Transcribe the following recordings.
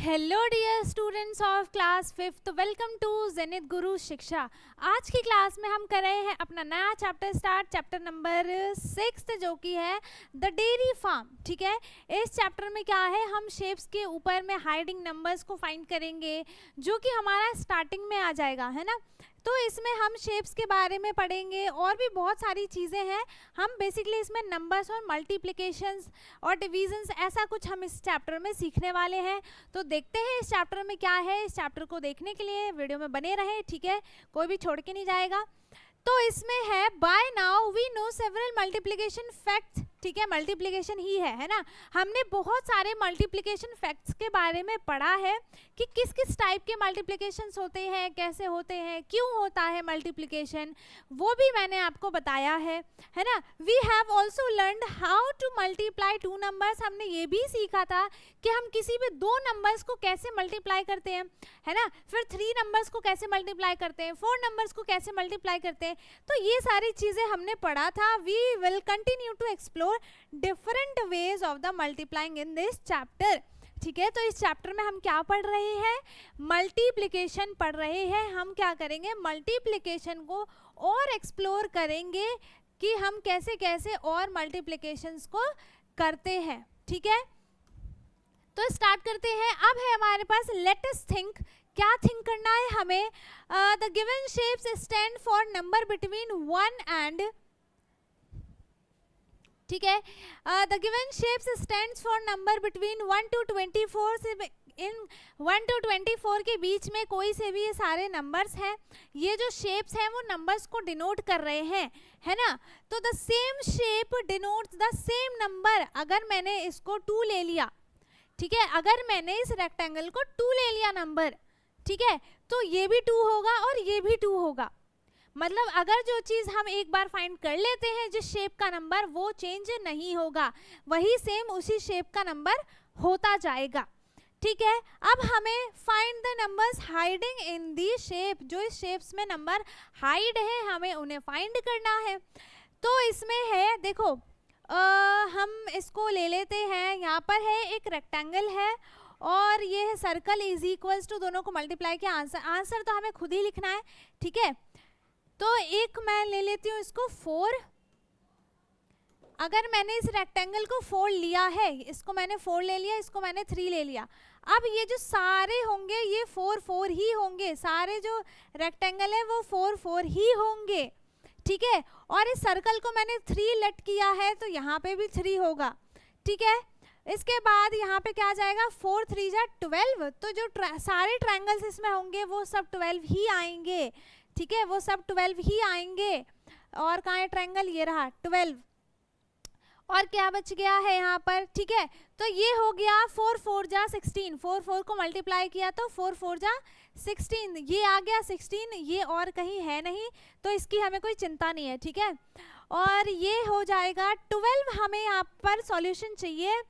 Hello dear students of class 5th, welcome to Zenith Guru Shiksha. आज की class में हम कर रहे हैं अपना नया चैप्टर स्टार्ट, चैप्टर नंबर 6 जो कि है द डेयरी फार्म। ठीक है, इस चैप्टर में क्या है, हम शेप्स के ऊपर में हाइडिंग नंबर्स को फाइंड करेंगे जो कि हमारा स्टार्टिंग में आ जाएगा, है ना। तो इसमें हम शेप्स के बारे में पढ़ेंगे और भी बहुत सारी चीज़ें हैं। हम बेसिकली इसमें नंबर्स और मल्टीप्लिकेशंस और डिवीजन्स ऐसा कुछ हम इस चैप्टर में सीखने वाले हैं। तो देखते हैं इस चैप्टर में क्या है। इस चैप्टर को देखने के लिए वीडियो में बने रहें, ठीक है, कोई भी छोड़ के नहीं जाएगा। तो इसमें है by now we know several multiplication facts. ठीक है, मल्टीप्लिकेशन ही है ना। हमने बहुत सारे मल्टीप्लिकेशन फैक्ट्स के बारे में पढ़ा है कि किस किस टाइप के मल्टीप्लिकेशंस होते हैं, कैसे होते हैं, क्यों होता है मल्टीप्लिकेशन, वो भी मैंने आपको बताया है ना। We have also learned how to multiply two numbers. हमने ये भी सीखा था कि हम किसी भी दो नंबर्स को कैसे मल्टीप्लाई करते हैं, है ना। फिर 3 नंबर्स को कैसे मल्टीप्लाई करते हैं, 4 नंबर्स को कैसे मल्टीप्लाई करते हैं। तो ये सारी चीजें हमने पढ़ा था। We will continue to explore different ways of the multiplying in this chapter. ठीक है, तो इस चैप्टर में हम क्या पढ़ रहे हैं, मल्टीप्लिकेशन पढ़ रहे हैं। हम क्या करेंगे, मल्टीप्लिकेशन को और एक्सप्लोर करेंगे कि हम कैसे कैसे और मल्टीप्लिकेशंस को करते हैं। ठीक है, तो स्टार्ट करते हैं। अब है हमारे पास लेट अस थिंक। क्या थिंक करना है हमें, the given shapes stand for number between 1 and, ठीक है, the given shapes stands for number between 1 to 24 से इन 1 to 24 के बीच में कोई से भी ये सारे नंबर्स हैं। ये जो शेप्स हैं वो नंबर्स को डिनोट कर रहे हैं, है ना। तो the same shape denotes the same number. अगर मैंने इसको 2 ले लिया, ठीक है, अगर मैंने इस रेक्टेंगल को 2 ले लिया नंबर, ठीक है, तो ये भी 2 होगा और ये भी 2 होगा। मतलब अगर जो चीज़ हम एक बार फाइंड कर लेते हैं जिस शेप का नंबर, वो चेंज नहीं होगा, वही सेम उसी शेप का नंबर होता जाएगा। ठीक है, अब हमें find the numbers hiding in the shape. जो इस शेप्स में नंबर हाइड है हमें उन्हें फाइंड करना है। तो इसमें है, देखो हम इसको ले लेते हैं। यहाँ पर है एक रेक्टेंगल है और ये है सर्कल इज इक्वल्स टू, दोनों को मल्टीप्लाई किया, आंसर तो हमें खुद ही लिखना है। ठीक है, तो एक मैं ले लेती हूँ इसको 4। अगर मैंने इस रेक्टेंगल को 4 लिया है, इसको मैंने 4 ले लिया, इसको मैंने 3 ले लिया। अब ये जो सारे होंगे ये 4 4 ही होंगे। सारे जो रेक्टेंगल है वो 4 4 ही होंगे। ठीक है, और इस सर्कल को मैंने 3 लेट किया है तो यहाँ पे भी 3 होगा। ठीक है, इसके बाद यहाँ पे क्या आ जाएगा, 4 3 जा 12। तो जो सारे ट्रायंगल्स इसमें होंगे वो सब 12 ही आएंगे। ठीक है, वो सब 12 ही आएंगे। और कहाँ है ट्रायंगल, ये रहा 12। और क्या बच गया है यहाँ पर, ठीक है, तो ये हो गया 4 4 जा 16। 4 4 को मल्टीप्लाई किया तो 4 4 जा 16, ये आ गया 16। ये और कहीं है नहीं तो इसकी हमें कोई चिंता नहीं है। ठीक है, और ये हो जाएगा 12। हमें यहाँ पर सॉल्यूशन चाहिए,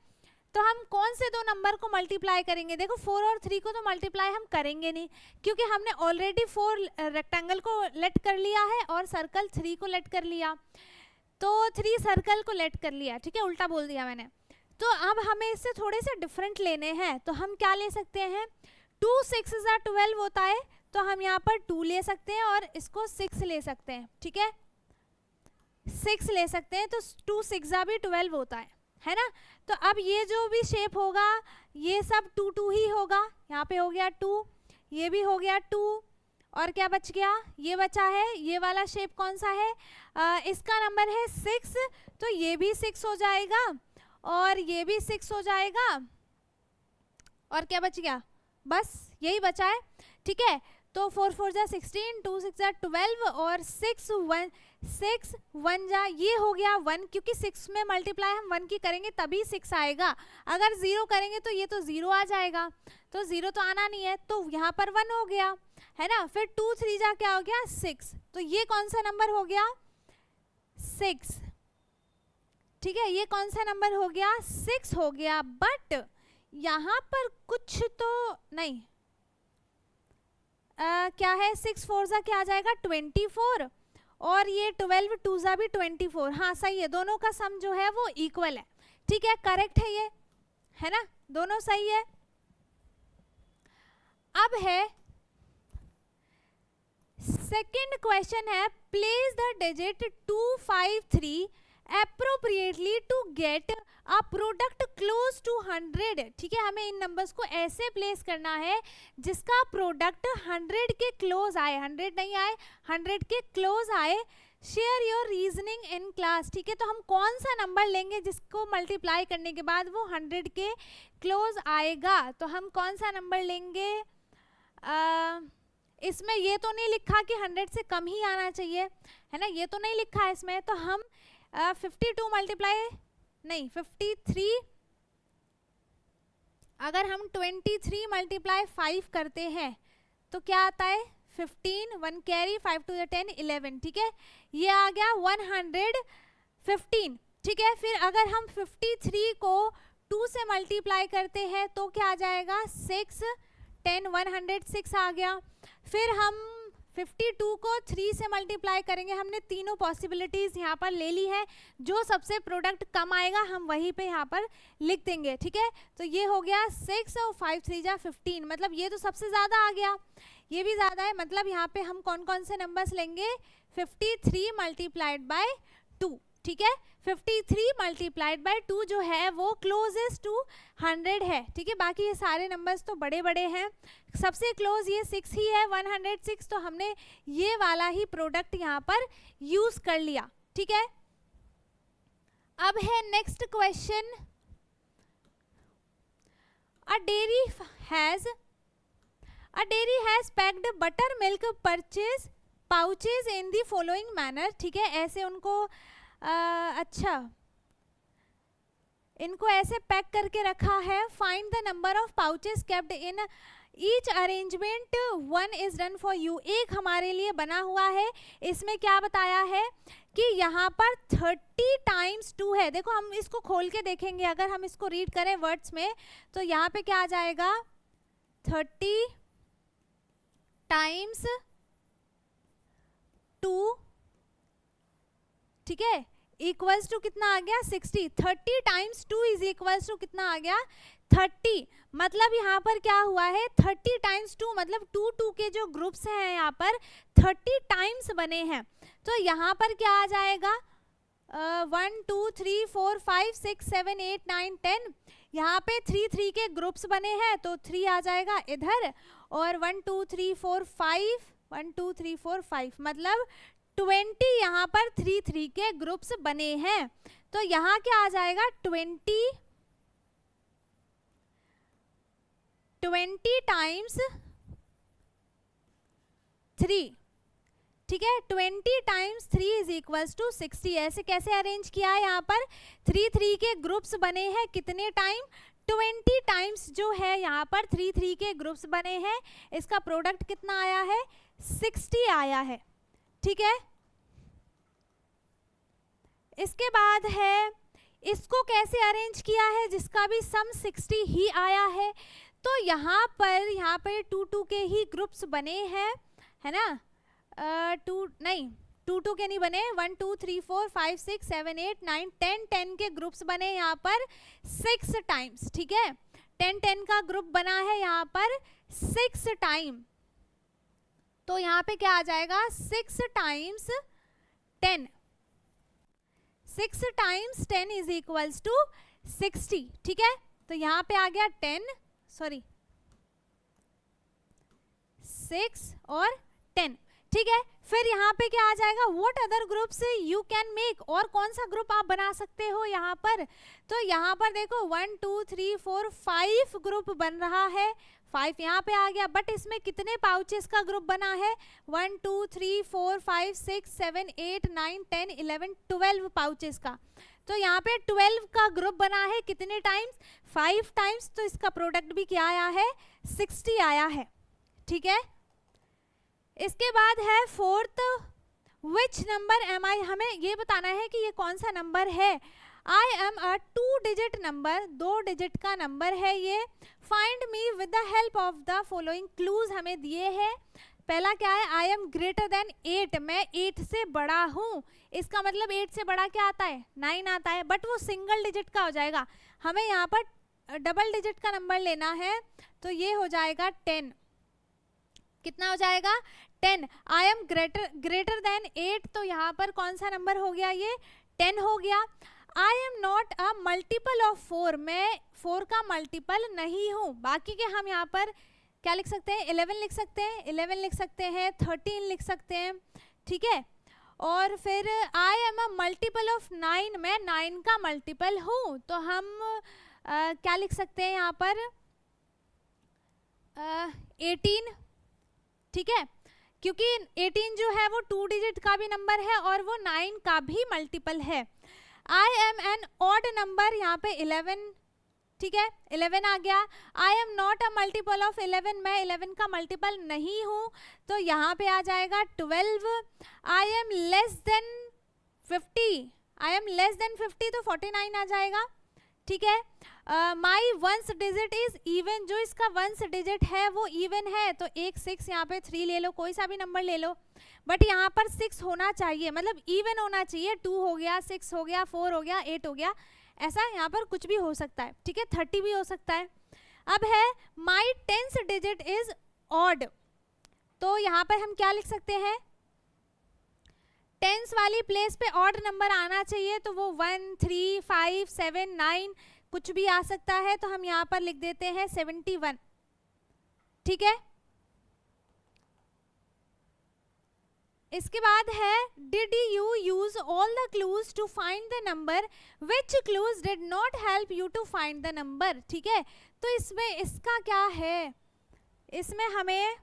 तो हम कौन से दो नंबर को मल्टीप्लाई करेंगे। देखो 4 और 3 को तो मल्टीप्लाई हम करेंगे नहीं, क्योंकि हमने ऑलरेडी 4 रेक्टेंगल को लेट कर लिया है और सर्कल 3 को लेट कर लिया। तो 3 सर्कल को लेट कर लिया, ठीक है, उल्टा बोल दिया मैंने। तो अब हमें इससे थोड़े से डिफरेंट लेने हैं। तो हम क्या ले सकते हैं, 2 6 जा 12 होता है, तो हम यहाँ पर 2 ले सकते हैं और इसको 6 ले सकते हैं। ठीक है, 6 ले सकते हैं, तो 2 6 जा भी 12 होता है ना। तो अब ये जो भी शेप होगा ये सब 2 2 ही होगा। यहाँ पे हो गया 2, ये भी हो गया 2, और क्या बच गया, ये बचा है। ये वाला शेप कौन सा है, इसका नंबर है 6, तो ये भी 6 हो जाएगा और ये भी 6 हो जाएगा। और क्या बच गया, बस यही बचा है। ठीक है, तो 4 4 जा 16, 2 6 जा 12 और 6 1 जा, ये हो गया 1, क्योंकि 6 में मल्टीप्लाई हम 1 की करेंगे तभी 6 आएगा। अगर 0 करेंगे तो ये तो 0 आ जाएगा, तो 0 तो आना नहीं है, तो यहाँ पर 1 हो गया, है ना। फिर 2 3 जा क्या हो गया 6, तो ये कौन सा नंबर हो गया 6। ठीक है, ये कौन सा नंबर हो गया 6 हो गया। बट यहाँ पर कुछ तो नहीं, क्या है 6 4 जा क्या आ जाएगा 24, और ये 12 2 जा भी 24। हाँ सही है, दोनों का सम जो है वो इक्वल है। ठीक है, करेक्ट है ये, है ना, दोनों सही है। अब है सेकंड क्वेश्चन है, place the digit 253 appropriately to get a product close to 100। ठीक है, हमें इन नंबर्स को ऐसे प्लेस करना है जिसका प्रोडक्ट 100 के क्लोज आए, 100 नहीं आए, 100 के क्लोज आए। Share your reasoning in class. ठीक है, तो हम कौन सा नंबर लेंगे जिसको मल्टीप्लाई करने के बाद वो 100 के क्लोज आएगा? तो हम कौन सा नंबर लेंगे? इसमें ये तो नहीं लिखा कि 100 से कम ही आना चाहिए, है ना, ये तो नहीं लिखा है इसमें। तो हम 52 मल्टीप्लाई नहीं 53, अगर हम 23 मल्टीप्लाई 5 करते हैं तो क्या आता है? 15, 1 कैरी, 5 to the 10, 11। ठीक है, ये आ गया 115। ठीक है, फिर अगर हम 53 को 2 से मल्टीप्लाई करते हैं तो क्या आ जाएगा? 6, 10, 106 आ गया। फिर हम 52 को 3 से मल्टीप्लाई करेंगे। हमने तीनों पॉसिबिलिटीज़ यहाँ पर ले ली है, जो सबसे प्रोडक्ट कम आएगा हम वहीं पे यहाँ पर लिख देंगे। ठीक है, तो ये हो गया 6 और 5 3 जा 15, मतलब ये तो सबसे ज़्यादा आ गया, ये भी ज़्यादा है। मतलब यहाँ पे हम कौन कौन से नंबर्स लेंगे? 53 मल्टीप्लाइड बाय 2। ठीक है, 53 मल्टीप्लाइड बाय 2 जो है वो क्लोजेस्ट टू 100 है। ठीक है, बाकी ये सारे नंबर्स तो बड़े बड़े हैं, सबसे क्लोज ये 6 ही है, 106। तो हमने ये वाला ही प्रोडक्ट यहाँ पर यूज कर लिया। ठीक है, अब है next question, a dairy has packed butter milk purchase pouches in the following manner. ठीक है, ऐसे उनको अच्छा इनको ऐसे पैक करके रखा है। Find the number of pouches kept in each arrangement, 1 is done for you. एक हमारे लिए बना हुआ है, इसमें क्या बताया है कि यहाँ पर 30 टाइम्स 2 है। देखो हम इसको खोल के देखेंगे, अगर हम इसको रीड करें वर्ड्स में तो यहाँ पे क्या आ जाएगा? 30 टाइम्स 2, ठीक है, इक्वल्स टू कितना आ गया? 60। 30 टाइम्स 2 इज इक्वल्स टू कितना आ गया? 30। मतलब यहाँ पर क्या हुआ है? 30 टाइम्स 2 मतलब 2 के जो ग्रुप्स हैं यहाँ पर 30 टाइम्स बने हैं। तो यहाँ पर क्या आ जाएगा? 1 2 3 4 5 6 7 8 9 10। यहाँ पे 3 के ग्रुप्स बने हैं तो 3 आ जाएगा इधर, और 1 2 3 4 5 1 2 3 4 5 मतलब 20 यहाँ पर 3 के ग्रुप्स बने हैं। तो यहाँ क्या आ जाएगा? 20 टाइम्स 3। ठीक है, 20 टाइम्स 3 इज इक्वल्स टू 60। ऐसे कैसे अरेंज किया है? यहाँ पर 3 के ग्रुप्स बने हैं, कितने टाइम? 20 टाइम्स जो है यहाँ पर 3 के ग्रुप्स बने हैं। इसका प्रोडक्ट कितना आया है? 60 आया है। ठीक है, इसके बाद है इसको कैसे अरेंज किया है जिसका भी सम 60 ही आया है। तो यहाँ पर 2 के ही ग्रुप्स बने हैं, है ना? 2 के नहीं बने, 1 2 3 4 5 6 7 8 9 10 के ग्रुप्स बने यहाँ पर 6 टाइम्स। ठीक है, 10 का ग्रुप बना है यहाँ पर 6 टाइम। तो यहाँ पे क्या आ जाएगा? 6 times 10, 6 times 10 is equals to 60। ठीक है, तो यहाँ पे आ गया 6 और 10। ठीक है, फिर यहाँ पे क्या आ जाएगा? What other groups you can make, और कौन सा ग्रुप आप बना सकते हो यहाँ पर? तो यहाँ पर देखो 1 2 3 4 5 ग्रुप बन रहा है, 5 यहाँ पे आ गया, बट इसमें कितने पाउचेस का ग्रुप बना है? 1 2 3 4 5 6 7 8 9 10 11 12 पाउचेस का। तो यहाँ पे 12 का ग्रुप बना है, कितने टाइम्स? 5 टाइम्स। तो इसका प्रोडक्ट भी क्या आया है? 60 आया है। ठीक है, इसके बाद है फोर्थ, विच नंबर एम आई। हमें ये बताना है कि ये कौन सा नंबर है। I am a 2 digit number, 2 digit का नंबर है ये। Find me with the help of the following clues हमें दिए हैं। पहला क्या है? आई एम ग्रेटर देन 8, मैं 8 से बड़ा हूँ। इसका मतलब 8 से बड़ा क्या आता है? 9 आता है, बट वो सिंगल डिजिट का हो जाएगा। हमें यहाँ पर डबल डिजिट का नंबर लेना है, तो ये हो जाएगा 10। कितना हो जाएगा 10। आई एम ग्रेटर देन 8, तो यहाँ पर कौन सा नंबर हो गया, ये 10 हो गया। I am not a multiple of 4, मैं 4 का मल्टीपल नहीं हूँ। बाकी के हम यहाँ पर क्या लिख सकते हैं, 11 लिख सकते हैं, 11 लिख सकते हैं, 13 लिख सकते हैं, ठीक है। और फिर I am a multiple of 9, मैं 9 का मल्टीपल हूँ, तो हम क्या लिख सकते हैं यहाँ पर 18, ठीक है, क्योंकि 18 जो है वो 2 डिजिट का भी नंबर है और वो 9 का भी मल्टीपल है। I am an odd number, यहाँ पे 11, ठीक है, 11 आ गया। I am not a multiple of 11, मैं 11 का मल्टीपल नहीं हूँ, तो यहाँ पे आ जाएगा 12। I am less than 50, I am less than 50 तो 49 आ जाएगा, ठीक है। माई वंस डिजिट इज इवन, जो इसका वंस डिजिट है वो इवन है, तो एक 6 यहाँ पे 3 ले लो, कोई सा भी नंबर ले लो, बट यहाँ पर 6 होना चाहिए, मतलब इवन होना चाहिए। 2 हो गया, 6 हो गया, 4 हो गया, 8 हो गया, ऐसा यहाँ पर कुछ भी हो सकता है, ठीक है, 30 भी हो सकता है। अब है माई 10th डिजिट इज ऑड, तो यहाँ पर हम क्या लिख सकते हैं, 10s वाली प्लेस पे ऑड नंबर आना चाहिए, तो वो 1, 3, 5, 7, 9 कुछ भी आ सकता है, तो हम यहाँ पर लिख देते हैं 71, ठीक है। इसके बाद है did you use all the clues to find the number, which clues did not help you to find the number, ठीक है। तो इसमें इसका क्या है, इसमें हमें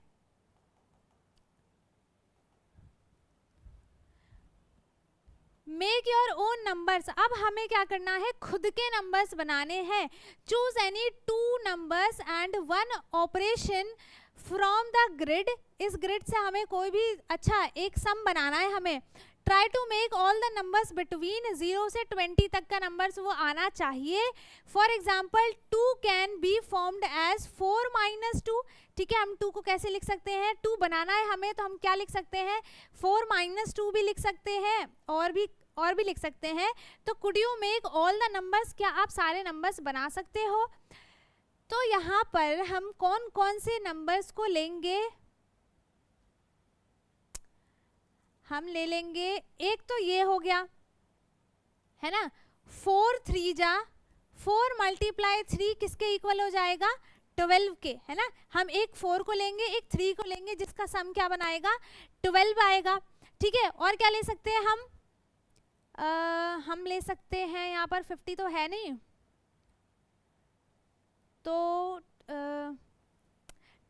मेक योर ओन नंबर्स, अब हमें क्या करना है, खुद के नंबर्स बनाने हैं। Choose any 2 numbers and 1 operation from the grid, इस ग्रिड से हमें कोई भी अच्छा एक सम बनाना है हमें। Try to make all the numbers between 0 से 20 तक का नंबर्स वो आना चाहिए। For example 2 can be formed as 4 - 2, ठीक है। हम 2 को कैसे लिख सकते हैं, 2 बनाना है हमें, तो हम क्या लिख सकते हैं, 4 - 2 भी लिख सकते हैं, और भी लिख सकते हैं। तो could you make all the numbers, क्या आप सारे नंबर्स बना सकते हो। तो यहाँ पर हम कौन कौन से नंबर्स को लेंगे, हम ले लेंगे, एक तो ये हो गया है ना, 4 3 जा 4 × 3 किसके इक्वल हो जाएगा, 12 के, है ना। हम एक 4 को लेंगे, एक 3 को लेंगे, जिसका सम क्या बनाएगा, 12 आएगा, ठीक है। और क्या ले सकते हैं हम ले सकते हैं यहाँ पर 50 तो है नहीं, तो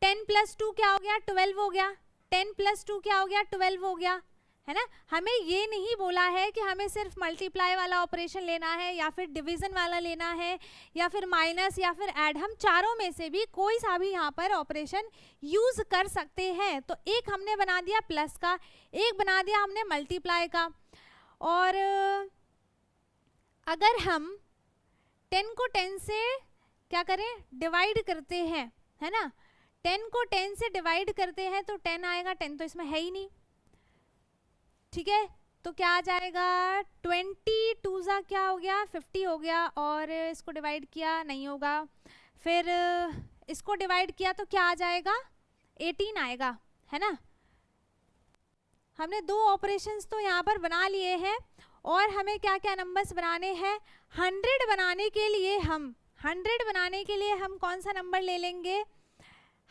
10 + 2 क्या हो गया, 12 हो गया। 10 + 2 क्या हो गया, 12 हो गया, है ना। हमें ये नहीं बोला है कि हमें सिर्फ मल्टीप्लाई वाला ऑपरेशन लेना है, या फिर डिवीजन वाला लेना है, या फिर माइनस, या फिर ऐड, हम चारों में से भी कोई सा भी यहाँ पर ऑपरेशन यूज कर सकते हैं। तो एक हमने बना दिया प्लस का, एक बना दिया हमने मल्टीप्लाई का। और अगर हम 10 को 10 से क्या करें, डिवाइड करते हैं, है ना, 10 को 10 से डिवाइड करते हैं तो 10 आएगा, 10 तो इसमें है ही नहीं, ठीक है। तो क्या आ जाएगा, 22 ज़ा क्या हो गया, 50 हो गया, और इसको डिवाइड किया नहीं होगा, फिर इसको डिवाइड किया तो क्या आ जाएगा, 18 आएगा, है ना। हमने 2 ऑपरेशंस तो यहाँ पर बना लिए हैं, और हमें क्या क्या नंबर्स बनाने हैं। 100 बनाने के लिए हम कौन सा नंबर ले लेंगे,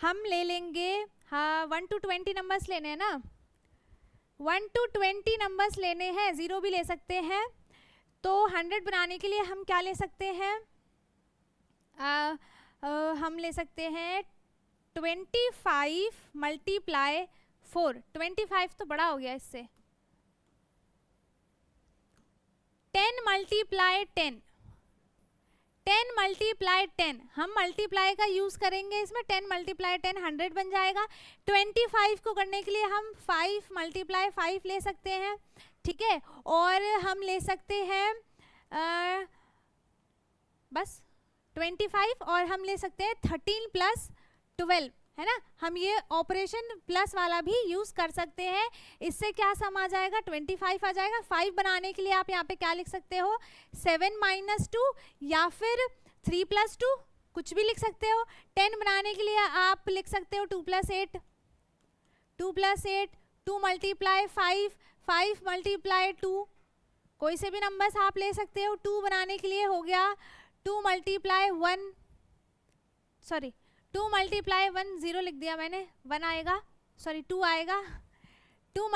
हम ले लेंगे, हाँ 1 to 20 नंबर्स लेने हैं ना, 1 to 20 नंबर्स लेने हैं, 0 भी ले सकते हैं। तो 100 बनाने के लिए हम क्या ले सकते हैं, हम ले सकते हैं 25 × 4, 25 तो बड़ा हो गया इससे, 10 × 10, 10 × 10, हम मल्टीप्लाई का यूज करेंगे इसमें, 10 × 10 100 बन जाएगा। 25 को करने के लिए हम 5 × 5 ले सकते हैं, ठीक है। और हम ले सकते हैं बस 25, और हम ले सकते हैं 13 + 12, है ना। हम ये ऑपरेशन प्लस वाला भी यूज कर सकते हैं। इससे क्या सम आ जाएगा, 25 आ जाएगा। 5 बनाने के लिए आप यहाँ पे क्या लिख सकते हो, 7 - 2 या फिर 3 + 2, कुछ भी लिख सकते हो। 10 बनाने के लिए आप लिख सकते हो 2 + 8, 2 + 8, 2 × 5, 5 × 2, कोई से भी नंबर्स आप ले सकते हो। 2 बनाने के लिए हो गया 2 × 1, सॉरी 2 × 1, 0 लिख दिया मैंने, 1 आएगा, सॉरी 2 आएगा। 2 ×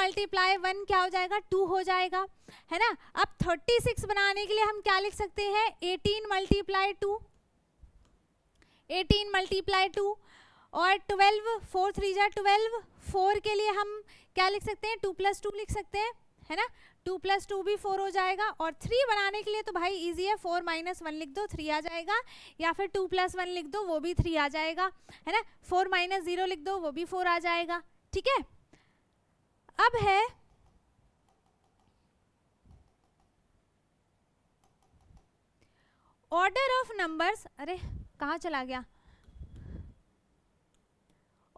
1 क्या हो जाएगा, 2 हो जाएगा, है ना। अब 36 बनाने के लिए हम क्या लिख सकते हैं, 18 × 2, 18 × 2, और 12, 4 × 3 = 12, 4 के लिए हम क्या लिख सकते हैं, 2 + 2 लिख सकते हैं, है ना। 2 + 2 भी 4 हो जाएगा। और 3 बनाने के लिए तो भाई इजी है, 4 - 1 लिख दो, 3 आ जाएगा, या फिर 2 + 1 लिख दो, वो भी 3 आ जाएगा, है ना। 4 - 0 लिख दो, वो भी 4 आ जाएगा, ठीक है। अब है ऑर्डर ऑफ नंबर्स, अरे कहाँ चला गया,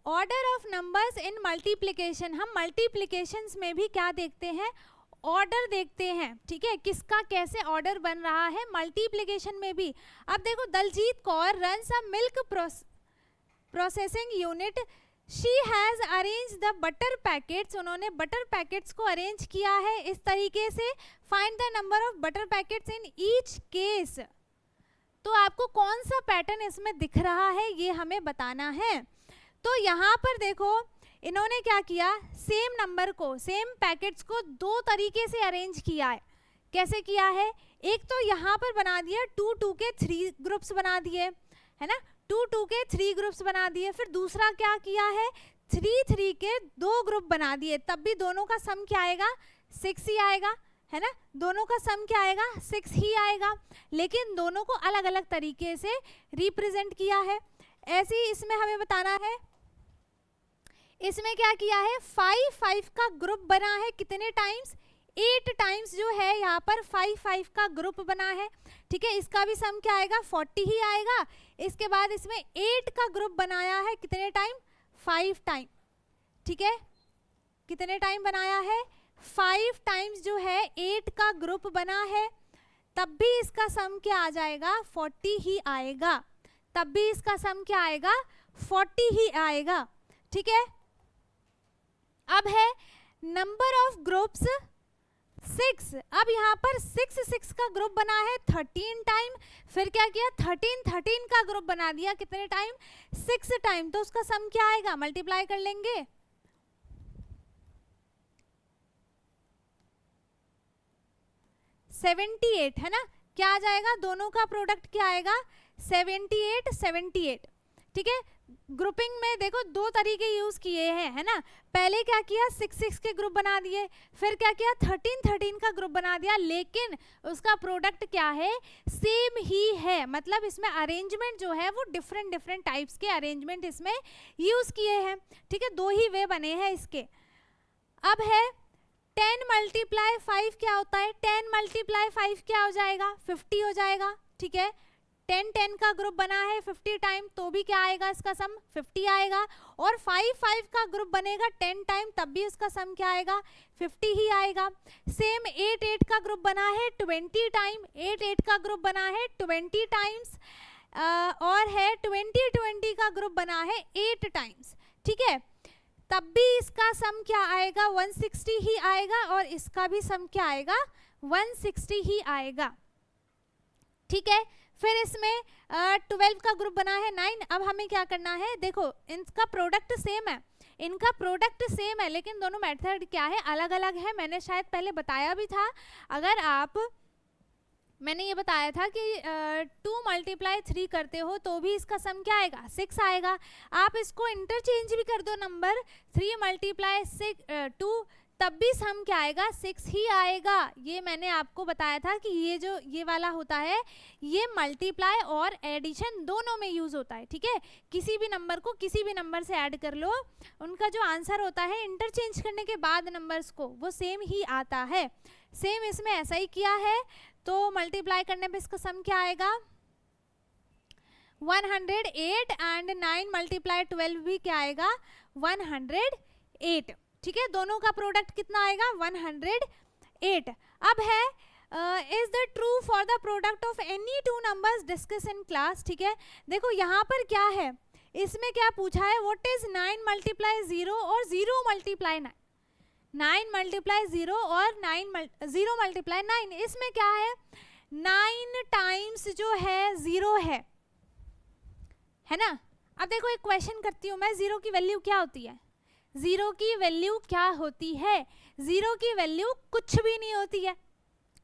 order of numbers in multiplication. हम मल्टीप्लिकेशंस में भी क्या देखते हैं, ऑर्डर देखते हैं, ठीक है, किसका कैसे ऑर्डर बन रहा है मल्टीप्लिकेशन में भी। अब देखो, Daljit Kaur runs a milk processing unit, she has arrange the butter packets, उन्होंने बटर पैकेट्स को अरेंज किया है इस तरीके से। Find the number of butter packets in each case. तो आपको कौन सा पैटर्न इसमें दिख रहा है ये हमें बताना है। तो यहाँ पर देखो, इन्होंने क्या किया, सेम नंबर को, सेम पैकेट्स को 2 तरीके से अरेंज किया है। कैसे किया है, एक तो यहाँ पर बना दिया 2 2 के 3 ग्रुप्स बना दिए, है ना, 2 2 के 3 ग्रुप्स बना दिए। फिर दूसरा क्या किया है, 3 3 के 2 ग्रुप बना दिए, तब भी दोनों का सम क्या आएगा, 6 ही आएगा, है ना। दोनों का सम क्या आएगा, 6 ही आएगा, लेकिन दोनों को अलग अलग तरीके से रिप्रेजेंट किया है। ऐसे ही इसमें हमें बताना है, इसमें क्या किया है, 5 5 का ग्रुप बना है, कितने टाइम्स, 8 टाइम्स जो है यहाँ पर 5 5 का ग्रुप बना है, ठीक है। इसका भी सम क्या आएगा, 40 ही आएगा। इसके बाद इसमें 8 का ग्रुप बनाया है, कितने टाइम, 5 टाइम, ठीक है। कितने टाइम बनाया है, 5 टाइम्स जो है 8 का ग्रुप बना है, तब भी इसका सम क्या आ जाएगा, 40 ही आएगा, तब भी इसका सम क्या आएगा, 40 ही आएगा, ठीक है। अब है नंबर ऑफ ग्रुप्स 6। अब यहाँ पर 6 6 का ग्रुप बना है 13 टाइम, फिर क्या किया, 13 13 का ग्रुप बना दिया, कितने टाइम, 6 टाइम। तो उसका सम क्या आएगा, मल्टीप्लाई कर लेंगे, 78, है ना। क्या आ जाएगा, दोनों का प्रोडक्ट क्या आएगा, 78 78, ठीक है। ग्रुपिंग में देखो 2 तरीके यूज किए हैं, है ना। पहले क्या किया, 6 6 के ग्रुप बना दिए, फिर क्या किया, 13 13 का ग्रुप बना दिया, लेकिन उसका प्रोडक्ट क्या है, सेम ही है। मतलब इसमें अरेंजमेंट जो है वो डिफरेंट डिफरेंट टाइप्स के अरेंजमेंट इसमें यूज किए हैं, ठीक है। 2 ही वे बने हैं इसके। अब है 10 × 5 क्या होता है, 10 × 5 क्या हो जाएगा, 50 हो जाएगा, ठीक है। 10 10 का ग्रुप बना है 50 टाइम, तो भी क्या आएगा, इसका सम 50 आएगा। और 5 5 का ग्रुप बनेगा 10 टाइम, तब भी उसका सम क्या आएगा, 50 ही आएगा। सेम 8 8 का ग्रुप बना है 20 टाइम, 8 8 का ग्रुप बना है 20 टाइम्स, और है 20 20 का ग्रुप बना है 8 टाइम्स, ठीक है। तब भी इसका सम क्या आएगा, 160 ही आएगा, और इसका भी सम क्या आएगा, 160 ही आएगा, ठीक है। फिर इसमें 12 का ग्रुप बना है 9। अब हमें क्या करना है, देखो इनका प्रोडक्ट सेम है, इनका प्रोडक्ट सेम है, लेकिन दोनों मेथड क्या है, अलग अलग है। मैंने शायद पहले बताया भी था, अगर आप, मैंने ये बताया था कि 2 × 3 करते हो तो भी इसका सम क्या आएगा, 6 आएगा। आप इसको इंटरचेंज भी कर दो नंबर, 3 × 2, तब भी सम क्या आएगा, 6 ही आएगा। ये मैंने आपको बताया था कि ये जो ये वाला होता है, ये मल्टीप्लाई और एडिशन दोनों में यूज होता है, ठीक है। किसी भी नंबर को किसी भी नंबर से ऐड कर लो, उनका जो आंसर होता है इंटरचेंज करने के बाद नंबर्स को, वो सेम ही आता है। सेम इसमें ऐसा ही किया है, तो मल्टीप्लाई करने पे इसका सम क्या आएगा, 108, एंड 9 × 12 भी क्या आएगा, 108, ठीक है। दोनों का प्रोडक्ट कितना आएगा, 108। अब है is the true for the product of any 2 numbers discuss in class, ठीक है। देखो यहाँ पर क्या है, इसमें क्या पूछा है, व्हाट इज 9 मल्टीप्लाई 0 और 0 मल्टीप्लाई 9, 9 मल्टीप्लाई 0 और 0 मल्टीप्लाई 9। इसमें क्या है, 9 टाइम्स जो है 0 है ना। अब देखो एक क्वेश्चन करती हूँ मैं, 0 की वैल्यू क्या होती है, 0 की वैल्यू क्या होती है, 0 की वैल्यू कुछ भी नहीं होती है,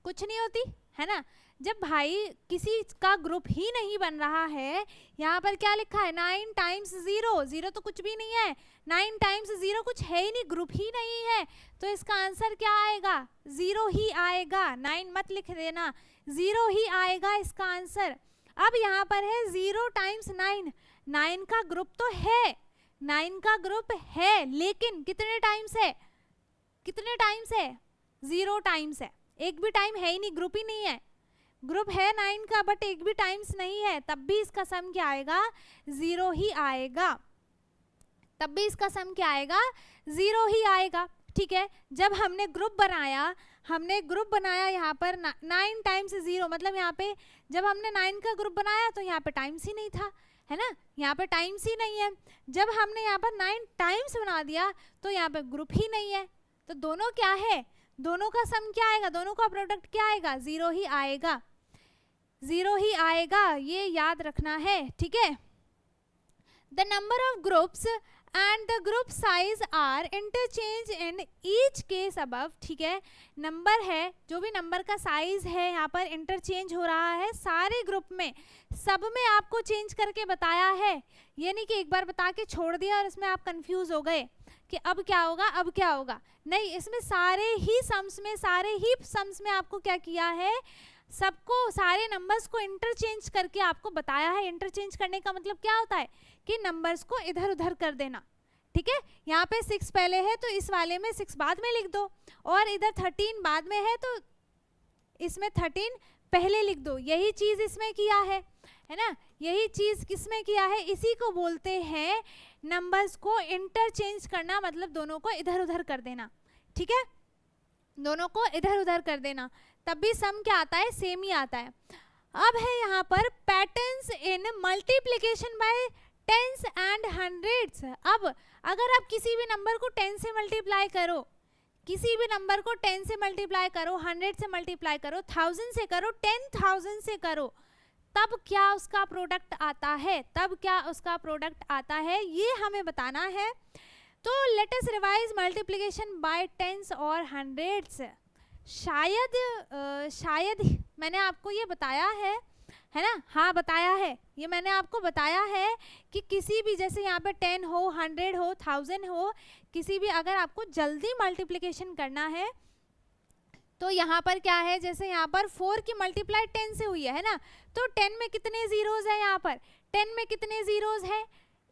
कुछ नहीं होती है ना। जब भाई किसी का ग्रुप ही नहीं बन रहा है, यहाँ पर क्या लिखा है 9 टाइम्स 0, 0 तो कुछ भी नहीं है, 9 टाइम्स 0 कुछ है ही नहीं, ग्रुप ही नहीं है, तो इसका आंसर क्या आएगा, 0 ही आएगा, 9 मत लिख देना, 0 ही आएगा इसका आंसर। अब यहाँ पर है 0 टाइम्स 9, 9 का ग्रुप तो है, 9 का ग्रुप है, लेकिन कितने टाइम्स है, कितने टाइम्स है, 0 टाइम्स है, एक भी टाइम है ही नहीं, ग्रुप ही नहीं है, ग्रुप है 9 का बट एक भी टाइम्स नहीं है, तब भी इसका सम क्या आएगा, 0 ही आएगा, तब भी इसका सम क्या आएगा, 0 ही आएगा। ठीक है, जब हमने ग्रुप बनाया, हमने ग्रुप बनाया यहाँ पर 9 टाइम्स 0, मतलब यहाँ पे जब हमने 9 का ग्रुप बनाया तो यहाँ पे टाइम्स ही नहीं था, है ना, यहाँ पे टाइम्स ही नहीं है। जब हमने यहाँ पर 9 टाइम्स बना दिया तो यहाँ पे ग्रुप ही नहीं है, तो दोनों क्या है, दोनों का सम क्या आएगा, दोनों का प्रोडक्ट क्या आएगा, 0 ही आएगा, 0 ही आएगा, ये याद रखना है। ठीक है, the number of groups and the group size are interchange in each case above. ठीक है, नंबर है, जो भी नंबर का साइज है यहाँ पर इंटरचेंज हो रहा है सारे ग्रुप में, सब में आपको चेंज करके बताया है, ये नहीं कि एक बार बता के छोड़ दिया और इसमें आप कंफ्यूज हो गए कि अब क्या होगा, अब क्या होगा, नहीं, इसमें सारे ही सम्स में आपको क्या किया है, सबको, सारे नंबर्स को इंटरचेंज करके आपको बताया है। इंटरचेंज करने का मतलब क्या होता है कि नंबर्स को इधर उधर कर देना। ठीक है, यहाँ पे 6 पहले है तो इस वाले में 6 बाद में लिख दो, और इधर 13 बाद में है तो इसमें 13 पहले लिख दो, यही चीज इसमें किया है ना, यही चीज किसमें किया है, इसी को बोलते हैं नंबर्स को इंटरचेंज करना, मतलब दोनों को इधर उधर कर देना। ठीक है, दोनों को इधर उधर कर देना, तब भी सम क्या आता है, सेम ही आता है। अब है यहाँ पर patterns in multiplication by tens and hundreds. अब अगर आप किसी भी नंबर को 10 से मल्टीप्लाई करो, किसी भी नंबर को 10 से मल्टीप्लाई करो, 100 से मल्टीप्लाई करो, 1000 से करो, 10,000 से करो, तब क्या उसका प्रोडक्ट आता है, तब क्या उसका प्रोडक्ट आता है, ये हमें बताना है। तो let us revise multiplication by tens और हंड्रेड्स। शायद मैंने आपको ये बताया है ना, हाँ बताया है, ये मैंने आपको बताया है कि किसी भी, जैसे यहाँ पे 10 हो, 100 हो, 1000 हो, किसी भी अगर आपको जल्दी मल्टीप्लिकेशन करना है तो यहाँ पर क्या है, जैसे यहाँ पर 4 की मल्टीप्लाई 10 से हुई है ना, तो 10 में कितने जीरोज है, यहाँ पर 10 में कितने जीरोज है,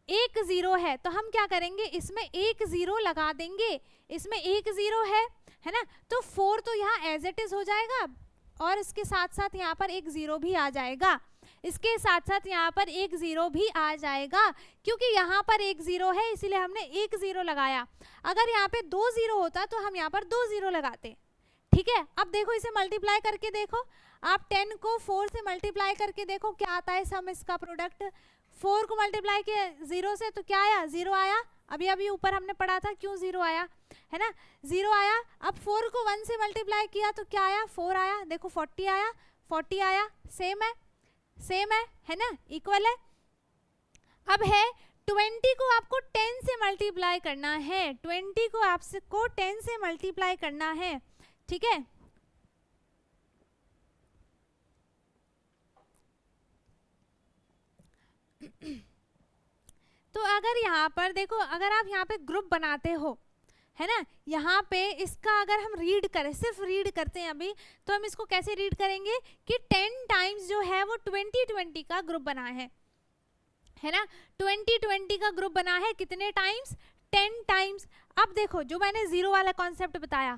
1 0 है, तो हम क्या करेंगे, इसमें 1 0 लगा देंगे, इसमें 1 0 है ना, तो 4 तो यहाँ एज इट इज हो जाएगा, और इसके साथ साथ यहाँ पर 1 0 भी आ जाएगा, इसके साथ साथ यहाँ पर 1 0 भी आ जाएगा, क्योंकि यहाँ पर 1 0 है इसलिए हमने 1 0 लगाया। अगर यहाँ पे 2 0 होता तो हम यहाँ पर 2 0 लगाते। ठीक है, अब देखो इसे मल्टीप्लाई करके देखो, आप 10 को 4 से मल्टीप्लाई करके देखो क्या आता है सम, इसका प्रोडक्ट। 4 को मल्टीप्लाई किया 0 से तो क्या आया, 0 आया, अभी अभी ऊपर हमने पढ़ा था क्यों 0 आया, है ना, 0 आया। अब 4 को 1 से मल्टीप्लाई किया तो क्या आया, 4 आया, देखो 40 आया, 40 आया, सेम है ना, इक्वल है। अब है 20 को आपको 10 से मल्टीप्लाई करना है, 20 को आपको 10 से मल्टीप्लाई करना है। ठीक है, तो अगर यहाँ पर देखो, अगर आप यहाँ पे ग्रुप बनाते हो, है ना, यहाँ पे इसका अगर हम रीड करें, सिर्फ रीड करते हैं अभी, तो हम इसको कैसे रीड करेंगे कि 10 टाइम्स जो है वो 20 का ग्रुप बना है ना, 20 का ग्रुप बना है, कितने टाइम्स, 10 टाइम्स। अब देखो जो मैंने 0 वाला कॉन्सेप्ट बताया,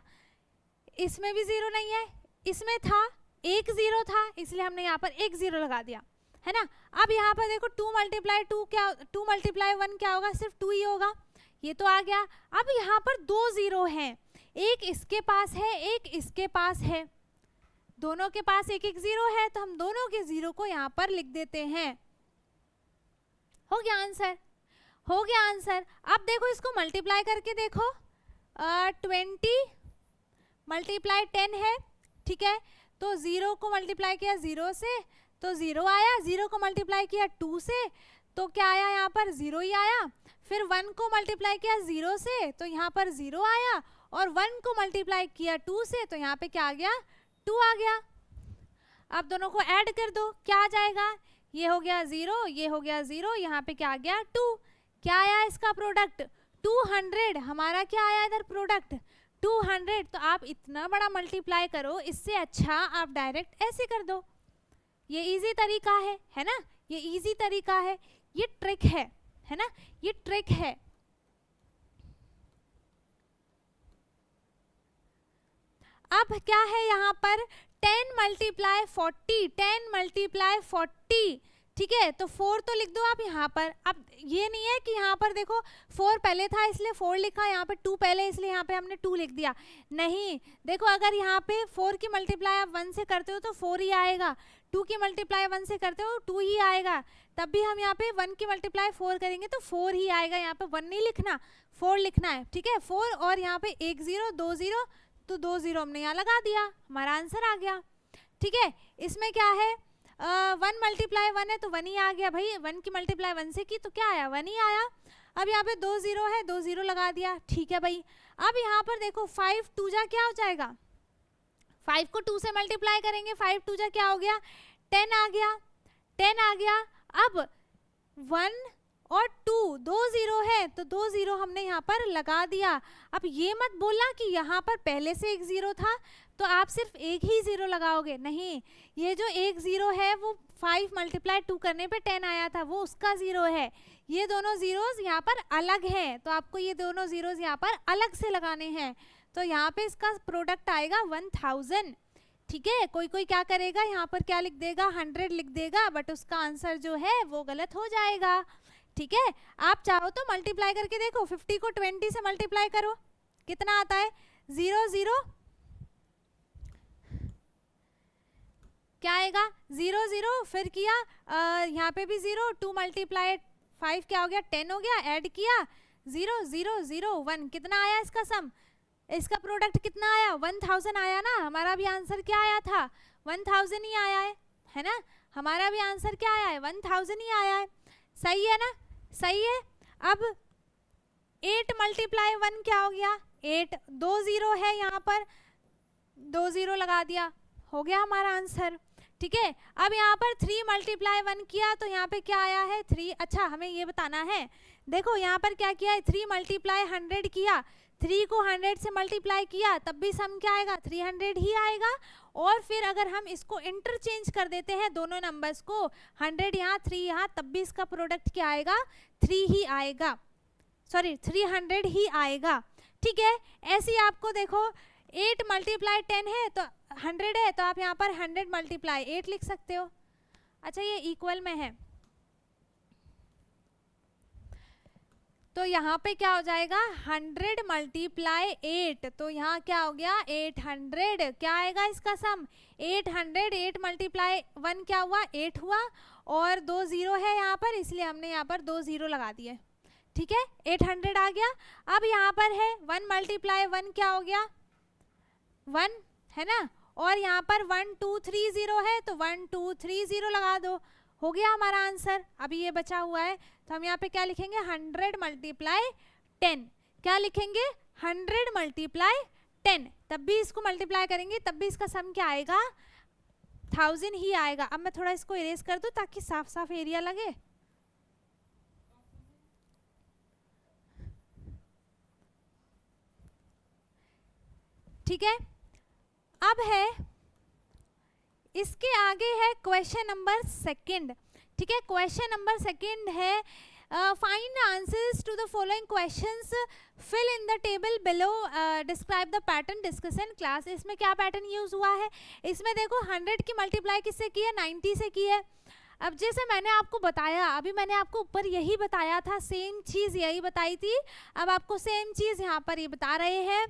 इसमें भी 0 नहीं है, इसमें था 1 0 था, इसलिए हमने यहाँ पर 1 0 लगा दिया, है ना। अब यहाँ पर देखो 2 मल्टीप्लाई 2 क्या, 2 मल्टीप्लाई 1 क्या होगा, सिर्फ 2 ही होगा, ये तो आ गया। अब यहाँ पर 2 0 हैं, एक इसके पास है, एक इसके पास है, दोनों के पास 1 1 0 है, तो हम दोनों के 0 को यहाँ पर लिख देते हैं, हो गया आंसर। हो गया आंसर। अब देखो इसको मल्टीप्लाई करके देखो, 20 मल्टीप्लाई 10 है, ठीक है। तो 0 को मल्टीप्लाई किया 0 से तो 0 आया, 0 को मल्टीप्लाई किया 2 से तो क्या आया, यहाँ पर 0 ही आया। फिर 1 को मल्टीप्लाई किया 0 से तो यहाँ पर 0 आया, और 1 को मल्टीप्लाई किया 2 से तो यहाँ पे क्या आ गया, 2 आ गया। अब दोनों को ऐड कर दो, क्या आ जाएगा, ये हो गया 0, ये हो गया 0, यहाँ पे क्या आ गया 2। क्या आया इसका प्रोडक्ट 200, हमारा क्या आया इधर प्रोडक्ट 200। तो आप इतना बड़ा मल्टीप्लाई करो, इससे अच्छा आप डायरेक्ट ऐसे कर दो, ये इजी तरीका है ना, ये इजी तरीका है, ये ट्रिक है ना, ये ट्रिक है। अब क्या है यहाँ पर 10 मल्टीप्लाई 40, 10 मल्टीप्लाई 40, ठीक है। तो 4 तो लिख दो आप यहाँ पर। अब ये नहीं है कि यहाँ पर देखो 4 पहले था इसलिए 4 लिखा, यहाँ पे 2 पहले इसलिए यहाँ पे हमने 2 लिख दिया, नहीं। देखो अगर यहाँ पे 4 की मल्टीप्लाई आप 1 से करते हो तो 4 ही आएगा, 2 की मल्टीप्लाई 1 से करते हो 2 ही आएगा, तब भी हम यहाँ पे 1 की मल्टीप्लाई 4 करेंगे तो 4 ही आएगा। यहाँ पे 1 नहीं लिखना, 4 लिखना है, ठीक है। 4 और यहाँ पे 1 0 2 0 तो 2 0 हमने यहाँ लगा दिया, हमारा आंसर आ गया, ठीक है। इसमें क्या है 1 मल्टीप्लाई 1 है तो 1 ही आ गया भाई, 1 की मल्टीप्लाई 1 से की तो क्या आया 1 ही आया। अब यहाँ पे 2 0 है, 2 0 लगा दिया, ठीक है भाई। अब यहाँ पर देखो 5 2 जा क्या हो जाएगा, 5 को 2 से मल्टीप्लाई करेंगे, 5 2 जा क्या हो गया 10 आ गया, 10 आ गया। अब 1 और 2 2 0 है तो 2 0 हमने यहाँ पर लगा दिया। अब ये मत बोलना कि यहाँ पर पहले से एक 0 था तो आप सिर्फ एक ही 0 लगाओगे, नहीं, ये जो एक 0 है वो 5 मल्टीप्लाई 2 करने पे 10 आया था, वो उसका 0 है। ये दोनों जीरोस यहाँ पर अलग हैं, तो आपको ये दोनों जीरोस यहाँ पर अलग से लगाने हैं। तो यहाँ पे इसका प्रोडक्ट आएगा 1000, ठीक है। कोई कोई क्या करेगा, यहाँ पर क्या लिख देगा 100 लिख देगा, बट उसका आंसर जो है वो गलत हो जाएगा, ठीक है। आप चाहो तो मल्टीप्लाई करके देखो, 50 को 20 से मल्टीप्लाई करो, कितना आता है 0 0, क्या आएगा 0 0, फिर किया यहाँ पे भी 0, 2 मल्टीप्लाई 5 क्या हो गया 10 हो गया, ऐड किया 0 0 0 1, कितना आया इसका सम, इसका प्रोडक्ट कितना आया 1000 आया ना। हमारा भी आंसर क्या आया था 1000 ही आया है ना, हमारा भी आंसर क्या आया है 1000 ही आया है, सही है ना, सही है। अब 8 मल्टीप्लाई 1 क्या हो गया 8, 2 0 है यहाँ पर 2 0 लगा दिया, हो गया हमारा आंसर, ठीक है। अब यहाँ पर 3 मल्टीप्लाई 1 किया तो यहाँ पे क्या आया है 3। अच्छा हमें ये बताना है, देखो यहाँ पर क्या किया है 3 मल्टीप्लाई 100 किया, 3 को 100 से मल्टीप्लाई किया तब भी सम क्या आएगा 300 ही आएगा। और फिर अगर हम इसको इंटरचेंज कर देते हैं दोनों नंबर्स को, 100 यहाँ 3 यहाँ, तब भी इसका प्रोडक्ट क्या आएगा 3 ही आएगा, सॉरी 300 ही आएगा, ठीक है। ऐसे ही आपको देखो 8 मल्टीप्लाई 10 है तो 100 है, तो आप यहाँ पर 100 मल्टीप्लाई 8 लिख सकते हो। अच्छा ये इक्वल में है तो यहाँ पे क्या हो जाएगा 100 मल्टीप्लाई 8, तो यहाँ क्या हो गया 800, क्या आएगा इसका सम 800, 8 मल्टीप्लाई 1 क्या हुआ 8 हुआ, और 2 0 है यहाँ पर इसलिए हमने यहाँ पर 2 0 लगा दिए, ठीक है, 800 आ गया। अब यहाँ पर है 1 मल्टीप्लाई 1 क्या हो गया 1 है ना, और यहाँ पर 1 2 3 0 है तो 1 2 3 0 लगा दो, हो गया हमारा आंसर। अभी ये बचा हुआ है तो हम यहाँ पे क्या लिखेंगे 100 मल्टीप्लाई 10, क्या लिखेंगे 100 मल्टीप्लाई 10, तब भी इसको मल्टीप्लाई करेंगे तब भी इसका सम क्या आएगा 1000 ही आएगा। अब मैं थोड़ा इसको इरेज कर दूं ताकि साफ साफ एरिया लगे, ठीक है। अब है इसके आगे है क्वेश्चन नंबर 2, ठीक है। क्वेश्चन नंबर 2 है find answers to the following questions, fill in the table below, describe the pattern discuss in class. इसमें क्या पैटर्न यूज हुआ है, इसमें देखो 100 की मल्टीप्लाई किससे की है 90 से की है। अब जैसे मैंने आपको बताया, अभी मैंने आपको ऊपर यही बताया था, सेम चीज़ यही बताई थी। अब आपको सेम चीज़ यहाँ पर ये बता रहे हैं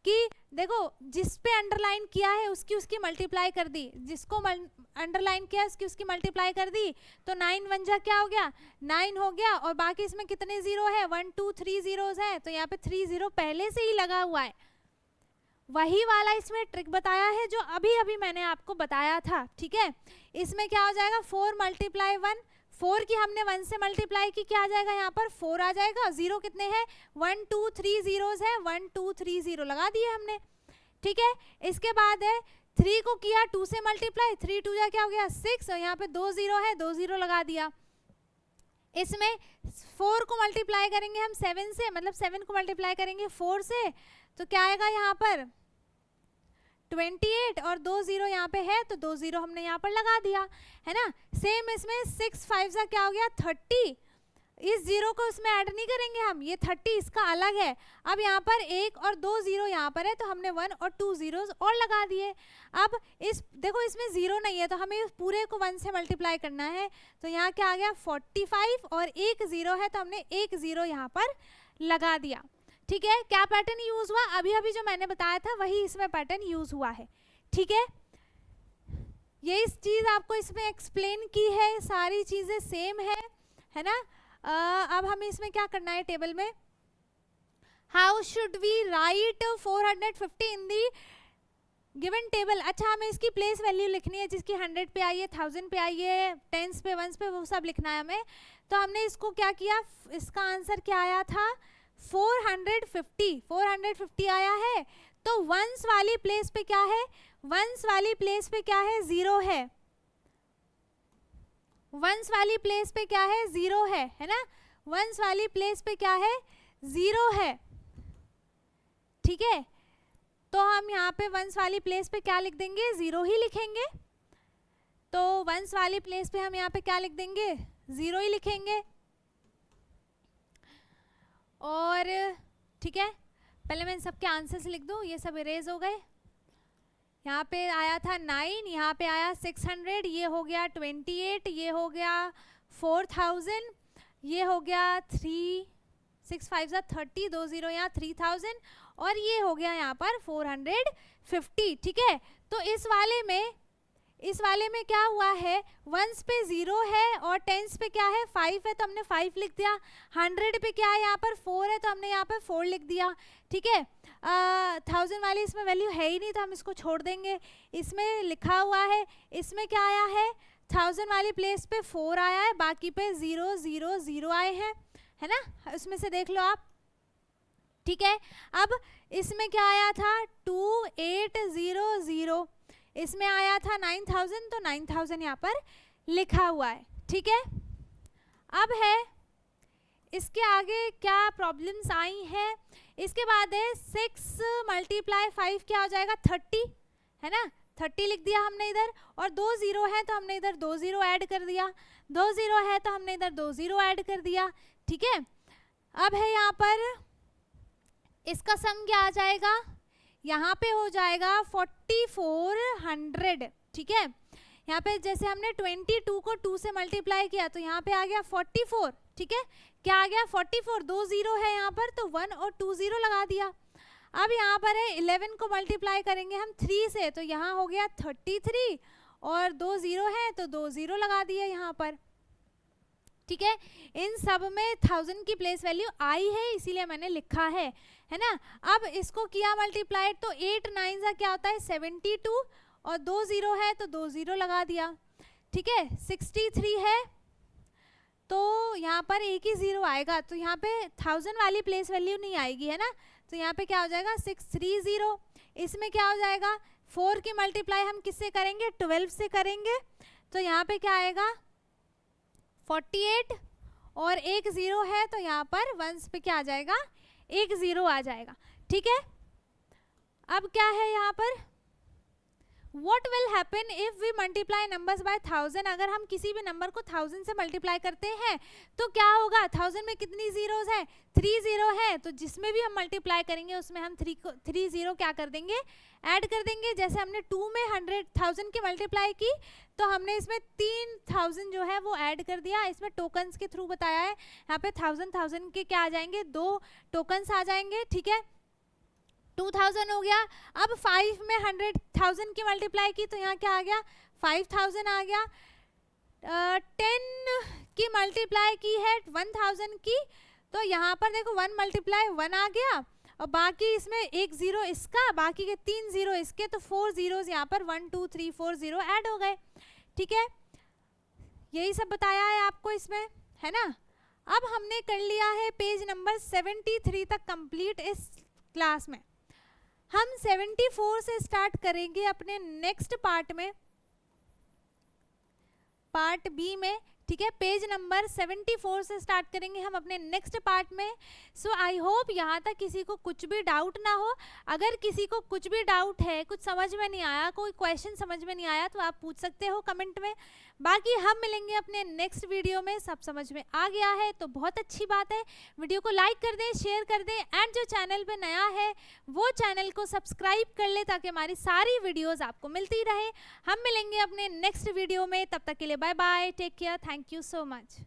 कि देखो जिस पे अंडरलाइन किया है उसकी उसकी मल्टीप्लाई कर दी, जिसको अंडरलाइन किया है उसकी उसकी मल्टीप्लाई कर दी, तो 9 1 जा क्या हो गया 9 हो गया। और बाकी इसमें कितने जीरो है 1 2 3 जीरोस है, तो यहाँ पे 3 0 पहले से ही लगा हुआ है। वही वाला इसमें ट्रिक बताया है जो अभी अभी मैंने आपको बताया था। ठीक है, इसमें क्या हो जाएगा 4 × 1, 4 की हमने 1 से मल्टीप्लाई की, क्या आ जाएगा यहाँ पर 4 आ जाएगा। जीरो कितने हैं 1 2 3 जीरोस है, 1 2 3 0 लगा दिए हमने। ठीक है, इसके बाद है 3 को किया 2 से मल्टीप्लाई, 3 2 जा क्या हो गया 6, और यहाँ पे 2 0 है, 2 0 लगा दिया। इसमें 4 को मल्टीप्लाई करेंगे हम 7 से, मतलब 7 को मल्टीप्लाई करेंगे 4 से, तो क्या आएगा यहाँ पर 28, और 2 0 यहाँ पे है तो 2 0 हमने यहाँ पर लगा दिया, है ना। सेम इसमें 6 5 सा क्या हो गया 30, इस जीरो को इसमें ऐड नहीं करेंगे हम, ये 30 इसका अलग है। अब यहाँ पर 1 और 2 0 यहाँ पर है तो हमने 1 और 2 zeros और लगा दिए। अब इस देखो इसमें जीरो नहीं है तो हमें इस पूरे को 1 से मल्टीप्लाई करना है, तो यहाँ क्या आ गया 45, और 1 0 है तो हमने 1 0 यहाँ पर लगा दिया। ठीक है, क्या पैटर्न यूज हुआ, अभी अभी जो मैंने बताया था वही इसमें पैटर्न यूज हुआ है। ठीक है, ये इस चीज आपको इसमें एक्सप्लेन की है, सारी चीजें सेम है ना। अब हमें इसमें क्या करना है टेबल में, how should we write 450 in the given table. अच्छा, हमें इसकी प्लेस वैल्यू लिखनी है, जिसकी 100 पे आई है, 1000 पे आई है, टेंस पे, वंस पे, वो सब लिखना है हमें। तो हमने इसको क्या किया, इसका आंसर क्या आया था 450 आया है। तो वंस वाली प्लेस पे क्या है, वंस वाली प्लेस पे क्या है 0 है, वंस वाली प्लेस पे क्या है 0 है ना। वंस वाली प्लेस पे क्या है 0 है। ठीक है, तो हम यहाँ पे वंस वाली प्लेस पे क्या लिख देंगे 0 ही लिखेंगे। तो वंस वाली प्लेस पे हम यहाँ पे क्या लिख देंगे 0 ही लिखेंगे। और ठीक है, पहले मैं इन सबके आंसर्स लिख दूँ, ये सब इरेज हो गए। यहाँ पे आया था 9, यहाँ पे आया 600, ये हो गया 28, ये हो गया 4000, ये हो गया 3 6 5 30, 2 0 यहाँ 3000, और ये हो गया यहाँ पर 450। ठीक है, तो इस वाले में क्या हुआ है, वंस पे 0 है और टेंस पे क्या है 5 है, तो हमने 5 लिख दिया। 100 पे क्या है यहाँ पर 4 है, तो हमने यहाँ पर 4 लिख दिया। ठीक है, 1000 वाली इसमें वैल्यू है ही नहीं तो हम इसको छोड़ देंगे। इसमें लिखा हुआ है, इसमें क्या आया है 1000 वाली प्लेस पे 4 आया है, बाकी पे 0 0 0 आए हैं, है ना, उसमें से देख लो आप। ठीक है, अब इसमें क्या आया था 2800, इसमें आया था 9000, तो 9000 यहाँ पर लिखा हुआ है। ठीक है, अब है इसके आगे क्या प्रॉब्लम्स आई हैं। इसके बाद है 6 × 5 क्या हो जाएगा 30, है ना, 30 लिख दिया हमने इधर, और 2 0 है तो हमने इधर 2 0 ऐड कर दिया, 2 0 है तो हमने इधर 2 0 ऐड कर दिया। ठीक है, अब है यहाँ पर इसका सम क्या आ जाएगा, यहाँ पे हो जाएगा 4400। ठीक है, यहाँ पे जैसे हमने 22 को 2 से मल्टीप्लाई किया तो यहाँ पे आ गया 44। ठीक है, क्या आ गया 44, 2 0 है यहाँ पर तो 1 और 2 0 लगा दिया। अब यहाँ पर है 11 को मल्टीप्लाई करेंगे हम 3 से, तो यहाँ हो गया 33, और 2 0 है तो 2 0 लगा दिया यहाँ पर। ठीक है, इन सब में 1000 की प्लेस वैल्यू आई है, इसीलिए मैंने लिखा है ना। अब इसको किया मल्टीप्लाई तो 8 9 सा क्या होता है 72, और 2 0 है तो 2 0 लगा दिया। ठीक है, 63 है तो यहाँ पर एक ही 0 आएगा, तो यहाँ पे 1000 वाली प्लेस वैल्यू नहीं आएगी, है ना, तो यहाँ पे क्या हो जाएगा 630। इसमें क्या हो जाएगा 4 की मल्टीप्लाई हम किससे करेंगे 12 से करेंगे, तो यहाँ पे क्या आएगा 48, और एक 0 है तो यहाँ पर वंस पे क्या आ जाएगा 1 0 आ जाएगा। ठीक है, अब क्या है यहाँ पर What will happen if we multiply numbers by 1000? अगर हम किसी भी नंबर को 1000 से मल्टीप्लाई करते हैं तो क्या होगा? 1000 में कितनी जीरोस हैं? 3 जीरो है, तो जिसमें भी हम मल्टीप्लाई करेंगे उसमें हम 3 जीरो क्या कर देंगे? ऐड कर देंगे। जैसे हमने 2 में 100,000 की मल्टीप्लाई की तो हमने इसमें 3000 जो है वो ऐड कर दिया। इसमें टोकन्स के थ्रू बताया है, यहाँ पे 1000 के क्या आ जाएंगे? 2 टोकन्स आ जाएंगे, ठीक है। 2000 हो गया। अब 5 में 100,000 की मल्टीप्लाई की तो यहाँ क्या आ गया? 5000 आ गया। 10 की मल्टीप्लाई की है 1000 की, तो यहाँ पर देखो 1 मल्टीप्लाई 1 आ गया और बाकी इसमें 1 जीरो इसका, बाकी के 3 जीरो इसके, तो 4 जीरोस यहाँ पर 1 2 3 4 जीरो ऐड हो गए, ठीक है। यही सब बताया है आपको इसमें, है ना। अब हमने कर लिया है पेज नंबर 73 तक कंप्लीट इस क्लास में। हम 74 से स्टार्ट करेंगे अपने नेक्स्ट पार्ट में, पार्ट बी में, ठीक है। पेज नंबर 74 से स्टार्ट करेंगे हम अपने नेक्स्ट पार्ट में। सो आई होप यहाँ तक किसी को कुछ भी डाउट ना हो। अगर किसी को कुछ भी डाउट है, कुछ समझ में नहीं आया, कोई क्वेश्चन समझ में नहीं आया, तो आप पूछ सकते हो कमेंट में। बाकी हम मिलेंगे अपने नेक्स्ट वीडियो में। सब समझ में आ गया है तो बहुत अच्छी बात है। वीडियो को लाइक कर दें, शेयर कर दें, एंड जो चैनल पे नया है वो चैनल को सब्सक्राइब कर ले ताकि हमारी सारी वीडियोस आपको मिलती रहे। हम मिलेंगे अपने नेक्स्ट वीडियो में, तब तक के लिए bye bye, take care, thank you so much.